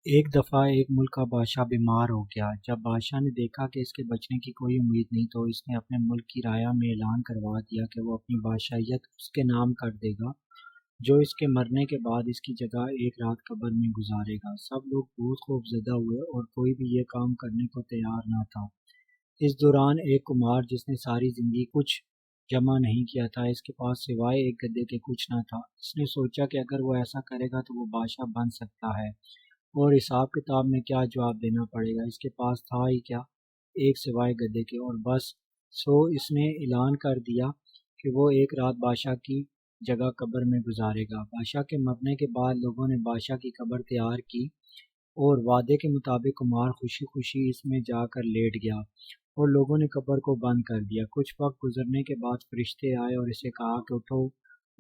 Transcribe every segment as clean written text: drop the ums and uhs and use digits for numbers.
ایک دفعہ ایک ملک کا بادشاہ بیمار ہو گیا۔ جب بادشاہ نے دیکھا کہ اس کے بچنے کی کوئی امید نہیں تو اس نے اپنے ملک کی رعایا میں اعلان کروا دیا کہ وہ اپنی بادشاہیت اس کے نام کر دے گا، جو اس کے مرنے کے بعد اس کی جگہ ایک رات قبر میں گزارے گا۔ سب لوگ بہت خوف زدہ ہوئے اور کوئی بھی یہ کام کرنے کو تیار نہ تھا۔ اس دوران ایک کمار جس نے ساری زندگی کچھ جمع نہیں کیا تھا، اس کے پاس سوائے ایک گدھے کے کچھ نہ تھا۔ اس نے سوچا کہ اگر وہ ایسا کرے گا تو وہ بادشاہ بن سکتا ہے، اور حساب کتاب میں کیا جواب دینا پڑے گا، اس کے پاس تھا ہی کیا ایک سوائے گدھے کے، اور بس۔ سو اس نے اعلان کر دیا کہ وہ ایک رات بادشاہ کی جگہ قبر میں گزارے گا۔ بادشاہ کے مرنے کے بعد لوگوں نے بادشاہ کی قبر تیار کی اور وعدے کے مطابق کمار خوشی خوشی اس میں جا کر لیٹ گیا اور لوگوں نے قبر کو بند کر دیا۔ کچھ وقت گزرنے کے بعد فرشتے آئے اور اسے کہا کہ اٹھو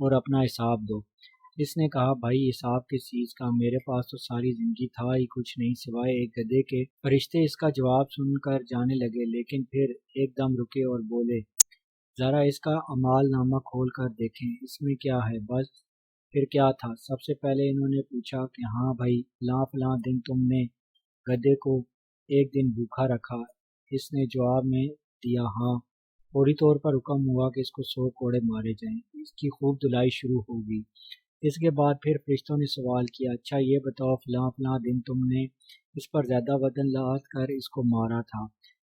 اور اپنا حساب دو۔ اس نے کہا، بھائی حساب کس چیز کا، میرے پاس تو ساری زندگی تھا ہی کچھ نہیں سوائے ایک گدھے کے۔ فرشتے اس کا جواب سن کر جانے لگے، لیکن پھر ایک دم رکے اور بولے، ذرا اس کا اعمال نامہ کھول کر دیکھیں، اس میں کیا ہے۔ بس پھر کیا تھا؟ سب سے پہلے انہوں نے پوچھا کہ ہاں بھائی، فلاں فلاں دن تم نے گدھے کو ایک دن بھوکا رکھا؟ اس نے جواب میں دیا ہاں۔ فوری طور پر حکم ہوا کہ اس کو 100 کوڑے مارے جائیں۔ اس کی خوب دھلائی شروع ہوگی۔ اس کے بعد پھر فرشتوں نے سوال کیا، اچھا یہ بتاؤ فلاں فلاں دن تم نے اس پر زیادہ وزن لاد کر اس کو مارا تھا؟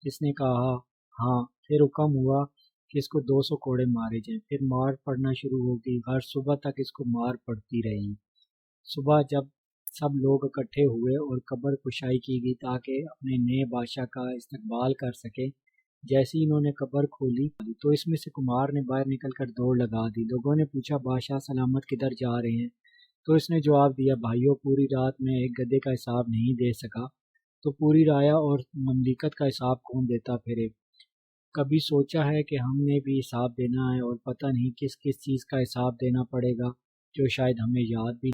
اس نے کہا ہاں۔ پھر حکم ہوا کہ اس کو 200 کوڑے مارے جائیں۔ پھر مار پڑنا شروع ہو گئی، ہر صبح تک اس کو مار پڑتی رہی۔ صبح جب سب لوگ اکٹھے ہوئے اور قبر کشائی کی گئی تاکہ اپنے نئے بادشاہ کا استقبال کر سکے، جیسے ہی انہوں نے قبر کھولی تو اس میں سے کمار نے باہر نکل کر دوڑ لگا دی۔ لوگوں نے پوچھا، بادشاہ سلامت کدھر جا رہے ہیں؟ تو اس نے جواب دیا، بھائیو، پوری رات میں ایک گدھے کا حساب نہیں دے سکا تو پوری رعایا اور مملکت کا حساب کون دیتا پھرے؟ کبھی سوچا ہے کہ ہم نے بھی حساب دینا ہے اور پتہ نہیں کس کس چیز کا حساب دینا پڑے گا جو شاید ہمیں یاد بھی